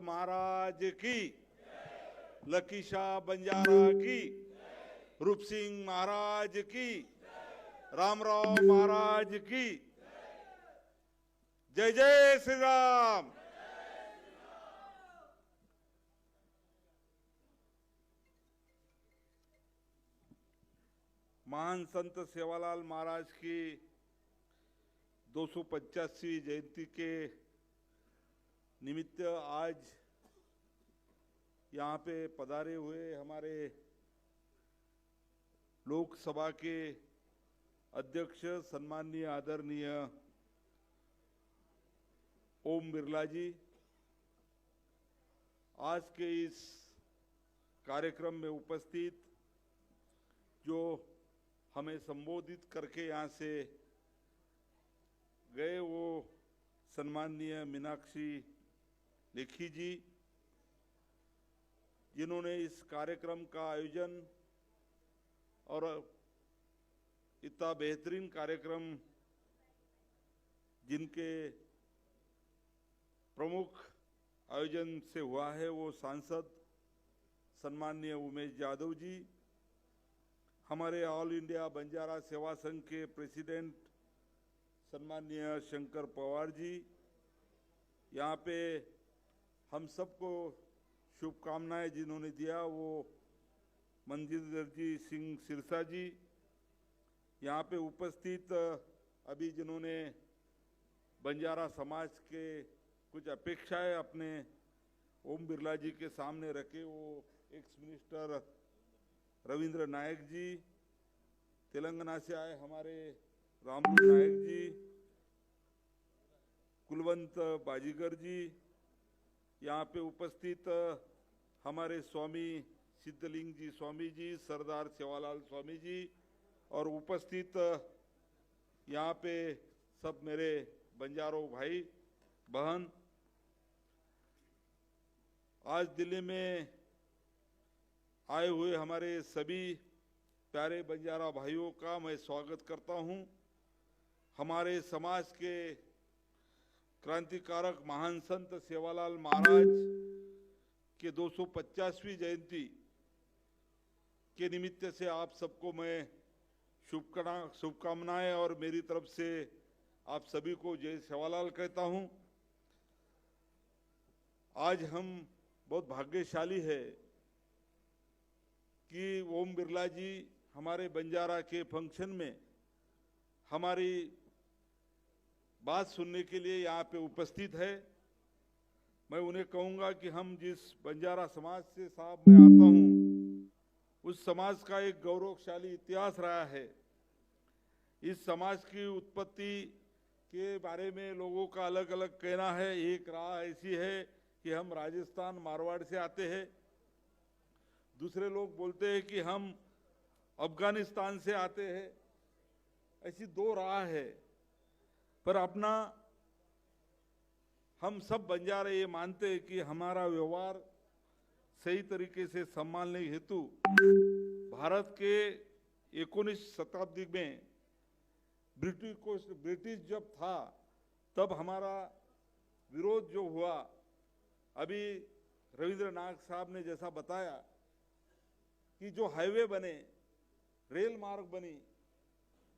महाराज की, लकी शाह बंजारा की, रूप सिंह महाराज की, रामराव महाराज की। जय जय श्री राम। महान संत सेवालाल महाराज की 285वीं जयंती के निमित्त आज यहाँ पे पधारे हुए हमारे लोकसभा के अध्यक्ष सम्माननीय आदरणीय ओम बिरला जी, आज के इस कार्यक्रम में उपस्थित जो हमें संबोधित करके यहाँ से गए वो सम्माननीय मीनाक्षी लेखी जी, जिन्होंने इस कार्यक्रम का आयोजन और इतना बेहतरीन कार्यक्रम जिनके प्रमुख आयोजन से हुआ है वो सांसद सम्माननीय उमेश यादव जी, हमारे ऑल इंडिया बंजारा सेवा संघ के प्रेसिडेंट सम्माननीय शंकर पवार जी, यहाँ पे हम सबको शुभकामनाएं जिन्होंने दिया वो मंजिंदर जी सिंह सिरसा जी, यहाँ पे उपस्थित अभी जिन्होंने बंजारा समाज के कुछ अपेक्षाएं अपने ओम बिरला जी के सामने रखे वो एक्स मिनिस्टर रविंद्र नायक जी, तेलंगाना से आए हमारे रामलू नायक जी, कुलवंत बाजीगर जी, यहाँ पे उपस्थित हमारे स्वामी सिद्धलिंग जी स्वामी जी, सरदार सेवालाल स्वामी जी, और उपस्थित यहाँ पे सब मेरे बंजारों भाई बहन। आज दिल्ली में आए हुए हमारे सभी प्यारे बंजारा भाइयों का मैं स्वागत करता हूं। हमारे समाज के क्रांतिकारक महान संत सेवालाल महाराज के 250वीं जयंती के निमित्त से आप सबको मैं शुभकामनाएं और मेरी तरफ से आप सभी को जय सेवालाल कहता हूं। आज हम बहुत भाग्यशाली है कि ओम बिरला जी हमारे बंजारा के फंक्शन में हमारी बात सुनने के लिए यहाँ पे उपस्थित है। मैं उन्हें कहूँगा कि हम जिस बंजारा समाज से साहब मैं आता हूँ, उस समाज का एक गौरवशाली इतिहास रहा है। इस समाज की उत्पत्ति के बारे में लोगों का अलग अलग कहना है। एक राह ऐसी है कि हम राजस्थान मारवाड़ से आते हैं, दूसरे लोग बोलते हैं कि हम अफगानिस्तान से आते हैं। ऐसी दो राह है, पर अपना हम सब बंजारे ये मानते हैं कि हमारा व्यवहार सही तरीके से संभालने हेतु भारत के 19वीं शताब्दी में ब्रिटिश जब था तब हमारा विरोध जो हुआ, अभी रविंद्र नायक साहब ने जैसा बताया कि जो हाईवे बने, रेल मार्ग बनी,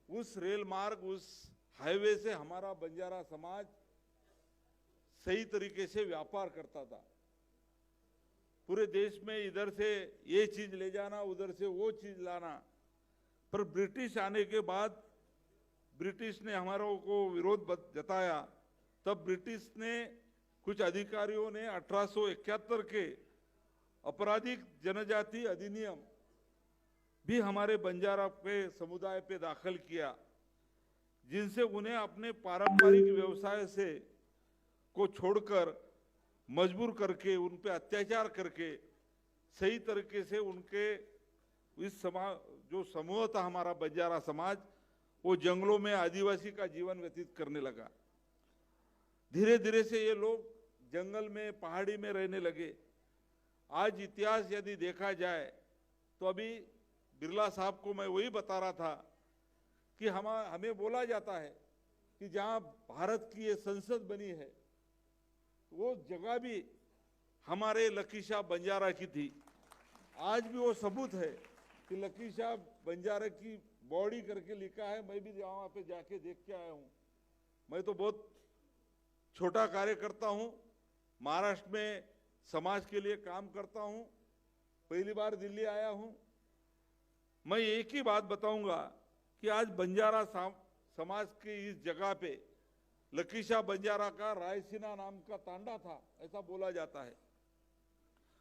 उस रेल मार्ग उस हाईवे से हमारा बंजारा समाज सही तरीके से व्यापार करता था। पूरे देश में इधर से ये चीज ले जाना, उधर से वो चीज लाना। पर ब्रिटिश आने के बाद ब्रिटिश ने हमारों को विरोध जताया, तब ब्रिटिश ने कुछ अधिकारियों ने 1871 के आपराधिक जनजाति अधिनियम भी हमारे बंजारा पे समुदाय पे दाखिल किया, जिनसे उन्हें अपने पारंपरिक व्यवसाय से को छोड़कर मजबूर करके उन पे अत्याचार करके सही तरीके से उनके इस समाज जो समूह था हमारा बंजारा समाज, वो जंगलों में आदिवासी का जीवन व्यतीत करने लगा। धीरे धीरे से ये लोग जंगल में पहाड़ी में रहने लगे। आज इतिहास यदि देखा जाए तो अभी बिरला साहब को मैं वही बता रहा था कि हमें बोला जाता है कि जहां भारत की ये संसद बनी है वो जगह भी हमारे लकी शाह बंजारा की थी। आज भी वो सबूत है कि लकी शाह बंजारा की बॉडी करके लिखा है। मैं भी वहां पे जाके देख के आया हूं। मैं तो बहुत छोटा कार्य करता हूं, महाराष्ट्र में समाज के लिए काम करता हूं, पहली बार दिल्ली आया हूं। मैं एक ही बात बताऊंगा कि आज बंजारा समाज की इस जगह पे लकी शाह बंजारा का रायसीना नाम का तांडा था, ऐसा बोला जाता है।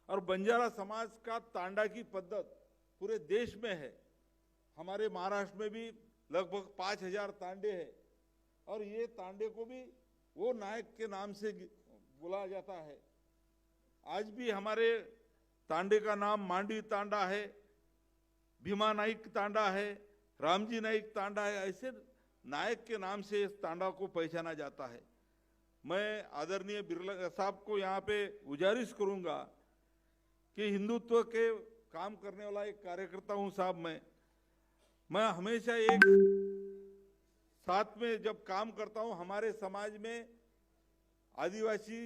और बंजारा समाज का तांडा की पद्धत पूरे देश में है। हमारे महाराष्ट्र में भी लगभग 5000 तांडे हैं और ये तांडे को भी वो नायक के नाम से बुलाया जाता है। आज भी हमारे तांडे का नाम मांडवी तांडा है, भीमा नाइक तांडा है, रामजी नाइक तांडा है। ऐसे नायक के नाम से इस तांडा को पहचाना जाता है। मैं आदरणीय बिरला साहब को यहाँ पे गुजारिश करूंगा कि हिंदुत्व के काम करने वाला एक कार्यकर्ता हूं साहब। मैं हमेशा एक साथ में जब काम करता हूं, हमारे समाज में आदिवासी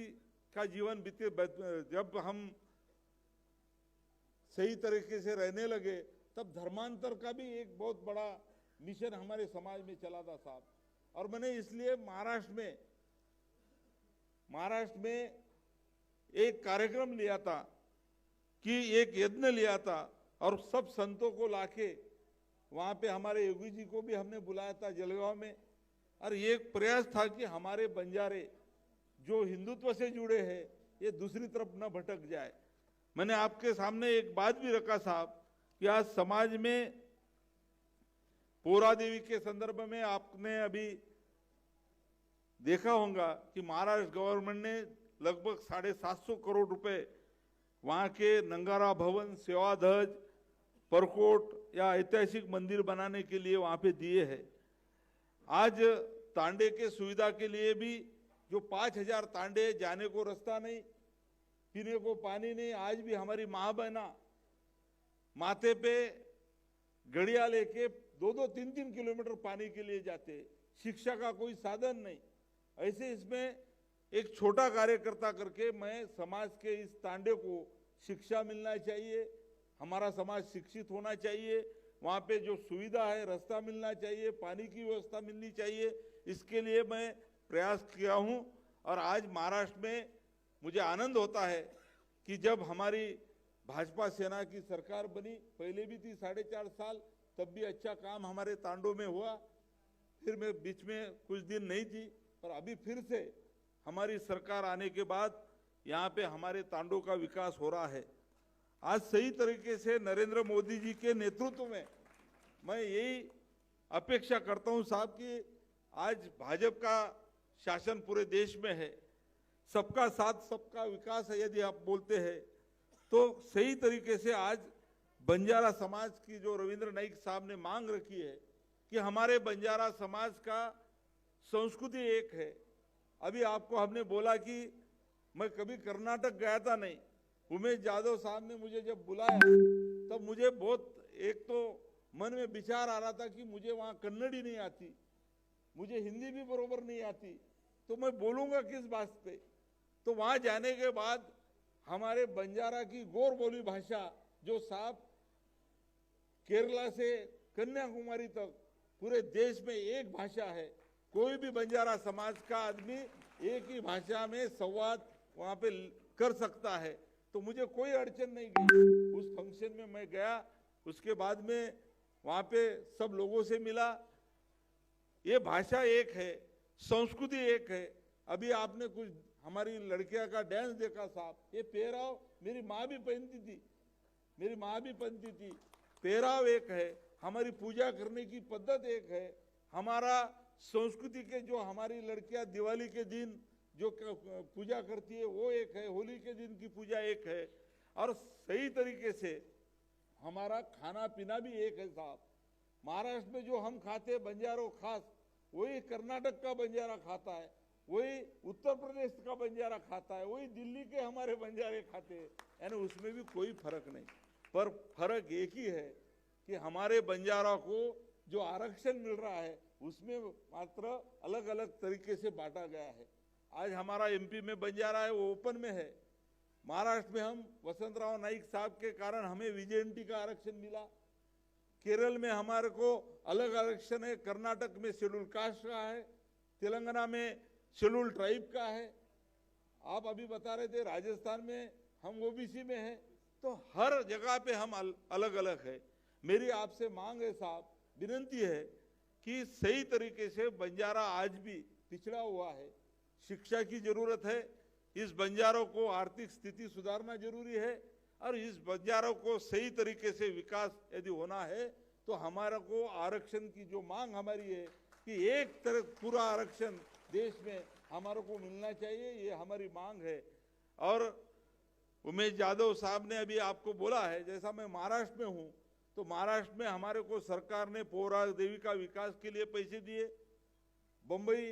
का जीवन बीते, जब हम सही तरीके से रहने लगे तब धर्मांतर का भी एक बहुत बड़ा मिशन हमारे समाज में चला था साहब। और मैंने इसलिए महाराष्ट्र में एक कार्यक्रम लिया था कि एक यज्ञ लिया था और सब संतों को लाके वहां पे हमारे योगी जी को भी हमने बुलाया था जलगांव में। और ये एक प्रयास था कि हमारे बंजारे जो हिंदुत्व से जुड़े हैं ये दूसरी तरफ न भटक जाए। मैंने आपके सामने एक बात भी रखा साहब कि आज समाज में पोरा देवी के संदर्भ में आपने अभी देखा होगा कि महाराष्ट्र गवर्नमेंट ने लगभग 750 करोड़ रुपए वहां के नंगारा भवन, सेवा ध्वज, परकोट या ऐतिहासिक मंदिर बनाने के लिए वहां पे दिए हैं। आज तांडे के सुविधा के लिए भी जो 5000 तांडे, जाने को रास्ता नहीं, पीने को पानी नहीं, आज भी हमारी माँ बहना माथे पे गड़िया लेके 2-2, 3-3 किलोमीटर पानी के लिए जाते। शिक्षा का कोई साधन नहीं। ऐसे इसमें एक छोटा कार्यकर्ता करके मैं समाज के इस तांडे को शिक्षा मिलना चाहिए, हमारा समाज शिक्षित होना चाहिए, वहाँ पे जो सुविधा है रास्ता मिलना चाहिए, पानी की व्यवस्था मिलनी चाहिए, इसके लिए मैं प्रयास किया हूँ। और आज महाराष्ट्र में मुझे आनंद होता है कि जब हमारी भाजपा सेना की सरकार बनी, पहले भी थी 4.5 साल, तब भी अच्छा काम हमारे तांडों में हुआ। फिर मैं बीच में कुछ दिन नहीं थी और अभी फिर से हमारी सरकार आने के बाद यहाँ पे हमारे तांडों का विकास हो रहा है। आज सही तरीके से नरेंद्र मोदी जी के नेतृत्व में मैं यही अपेक्षा करता हूँ साहब कि आज भाजपा का शासन पूरे देश में है, सबका साथ सबका विकास है यदि आप बोलते हैं तो सही तरीके से आज बंजारा समाज की जो रविंद्र नाइक साहब ने मांग रखी है कि हमारे बंजारा समाज का संस्कृति एक है। अभी आपको हमने बोला कि मैं कभी कर्नाटक गया था नहीं, उमेश जाधव साहब ने मुझे जब बुलाया तब मुझे बहुत एक तो मन में विचार आ रहा था कि मुझे वहाँ कन्नड़ ही नहीं आती, मुझे हिंदी भी बरोबर नहीं आती, तो मैं बोलूँगा किस बात पे। तो वहाँ जाने के बाद हमारे बंजारा की गोर बोली भाषा जो साहब केरला से कन्याकुमारी तक पूरे देश में एक भाषा है, कोई भी बंजारा समाज का आदमी एक ही भाषा में संवाद वहाँ पे कर सकता है, तो मुझे कोई अड़चन नहीं गई। उस फंक्शन में मैं गया, उसके बाद में वहाँ पे सब लोगों से मिला। ये भाषा एक है, संस्कृति एक है। अभी आपने कुछ हमारी लड़कियां का डांस देखा साहब, ये पहराव मेरी माँ भी पहनती थी, मेरी माँ भी पहनती थी। पहराव एक है, हमारी पूजा करने की पद्धत एक है, हमारा संस्कृति के जो हमारी लड़कियां दिवाली के दिन जो पूजा करती है वो एक है, होली के दिन की पूजा एक है, और सही तरीके से हमारा खाना पीना भी एक है साहब। महाराष्ट्र में जो हम खाते हैं बंजारों खास, वही कर्नाटक का बंजारा खाता है, वही उत्तर प्रदेश का बंजारा खाता है, वही दिल्ली के हमारे बंजारे खाते हैं, यानी उसमें भी कोई फर्क नहीं। पर फर्क एक ही है कि हमारे बंजारा को जो आरक्षण मिल रहा है उसमें मात्र अलग अलग तरीके से बांटा गया है। आज हमारा एमपी में बंजारा है वो ओपन में है, महाराष्ट्र में हम वसंतराव नाईक साहब के कारण हमें विजेएनटी का आरक्षण मिला। केरल में हमारे को अलग आरक्षण है, कर्नाटक में शेड्यूल कास्ट का है, तेलंगाना में शेड्यूल ट्राइब का है। आप अभी बता रहे थे राजस्थान में हम ओबीसी में हैं, तो हर जगह पे हम अलग अलग है। मेरी आपसे मांग है साहब, विनंती है कि सही तरीके से बंजारा आज भी पिछड़ा हुआ है, शिक्षा की जरूरत है, इस बंजारों को आर्थिक स्थिति सुधारना जरूरी है और इस बंजारों को सही तरीके से विकास यदि होना है तो हमारा को आरक्षण की जो मांग हमारी है कि एक तरह पूरा आरक्षण देश में हमारे को मिलना चाहिए, ये हमारी मांग है। और उमेश यादव साहब ने अभी आपको बोला है, जैसा मैं महाराष्ट्र में हूं तो महाराष्ट्र में हमारे को सरकार ने पोहरा देवी का विकास के लिए पैसे दिए। बंबई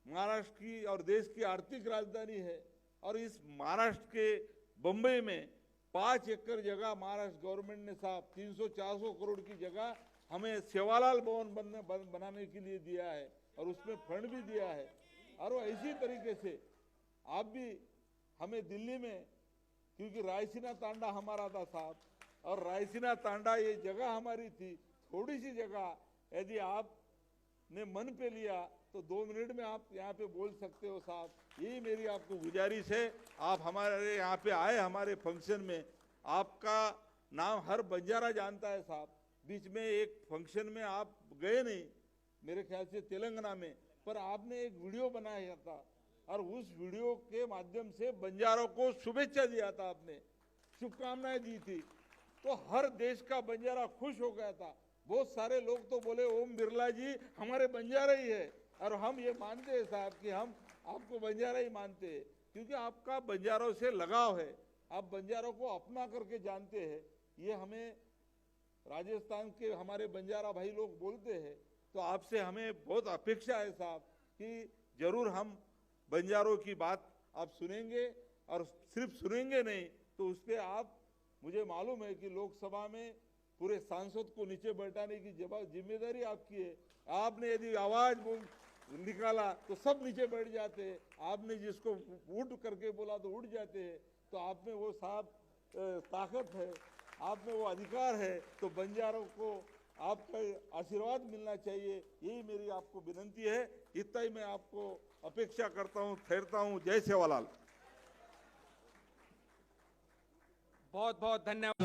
महाराष्ट्र की और देश की आर्थिक राजधानी है और इस महाराष्ट्र के बंबई में 5 एकड़ जगह महाराष्ट्र गवर्नमेंट ने साहब 300-400 करोड़ की जगह हमें सेवालाल भवन बनाने के लिए दिया है और उसमें फंड भी दिया है। और वो इसी तरीके से आप भी हमें दिल्ली में, क्योंकि रायसीना तांडा हमारा था साहब और रायसीना तांडा ये जगह हमारी थी, थोड़ी सी जगह यदि आपने मन पे लिया तो 2 मिनट में आप यहाँ पे बोल सकते हो साहब। यही मेरी आपको गुजारिश है, आप हमारे यहाँ पे आए हमारे फंक्शन में, आपका नाम हर बंजारा जानता है साहब। बीच में एक फंक्शन में आप गए नहीं, मेरे ख्याल से तेलंगाना में, पर आपने एक वीडियो बनाया था और उस वीडियो के माध्यम से बंजारों को शुभेच्छा दिया था, आपने शुभकामनाएं दी थी, तो हर देश का बंजारा खुश हो गया था। बहुत सारे लोग तो बोले ओम बिरला जी हमारे बंजारा ही है, और हम ये मानते हैं साहब कि हम आपको बंजारा ही मानते हैं क्योंकि आपका बंजारों से लगाव है, आप बंजारों को अपना करके जानते हैं। ये हमें राजस्थान के हमारे बंजारा भाई लोग बोलते हैं, तो आपसे हमें बहुत अपेक्षा है साहब कि जरूर हम बंजारों की बात आप सुनेंगे और सिर्फ सुनेंगे नहीं तो उस पर आप, मुझे मालूम है कि लोकसभा में पूरे सांसद को नीचे बैठाने की जिम्मेदारी आपकी है। आपने यदि आवाज निकाला तो सब नीचे बैठ जाते हैं, आपने जिसको उठ करके बोला तो उठ जाते हैं। तो आप में वो साहब ताकत है, आप में वो अधिकार है, तो बंजारों को आपका आशीर्वाद मिलना चाहिए, यही मेरी आपको विनंती है। इतना ही मैं आपको अपेक्षा करता हूँ, ठहरता हूँ। जय सेवालाल। बहुत बहुत धन्यवाद।